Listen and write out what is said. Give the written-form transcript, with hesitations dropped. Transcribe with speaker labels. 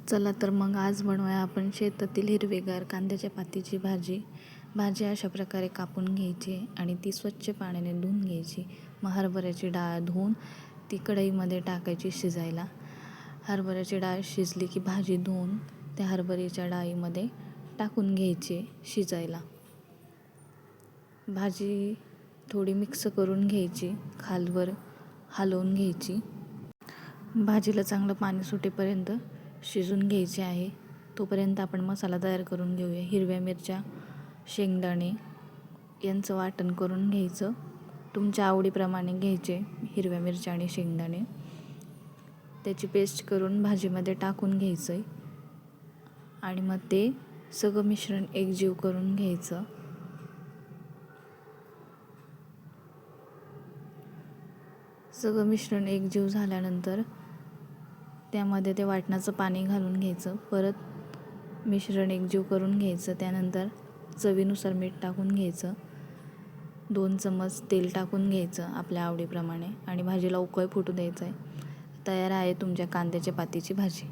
Speaker 1: चला तर मग आज बनवूया आपण शेतातील हिरवेगार कांद्याच्या पातीची भाजी. भाजी अशा प्रकारे कापून घ्यायची आणि ती स्वच्छ पाण्याने धुवून घ्यायची. मग हरभऱ्याची डाळ धुवून ती कढईमध्ये टाकायची शिजायला. हरभऱ्याची डाळ शिजली की भाजी धुवून त्या हरभऱ्याच्या डाळीमध्ये टाकून घ्यायची शिजायला. भाजी थोडी मिक्स करून घ्यायची, खालवर हलवून घ्यायची. भाजीला चांगलं पाणी सुटेपर्यंत शिजून घ्यायचे आहे. तोपर्यंत आपण मसाला तयार करून घेऊया. हिरव्या मिरच्या, शेंगदाणे यांचं वाटण करून घ्यायचं. तुमच्या आवडीप्रमाणे घ्यायचे हिरव्या मिरच्या आणि शेंगदाणे. त्याची पेस्ट करून भाजीमध्ये टाकून घ्यायचं आणि मग ते सगळं मिश्रण एकजीव करून घ्यायचं. सगळं मिश्रण एकजीव झाल्यानंतर त्यामध्ये ते वाटणाचं पाणी घालून घ्यायचं. परत मिश्रण एकजीव करून घ्यायचं. त्यानंतर चवीनुसार मीठ टाकून घ्यायचं. 2 चम्मच तेल टाकून घ्यायचं आपल्या आवडीप्रमाणे आणि भाजीला उकळ फुटू द्यायचं आहे. तयार आहे तुमच्या कांद्याच्या पातीची भाजी.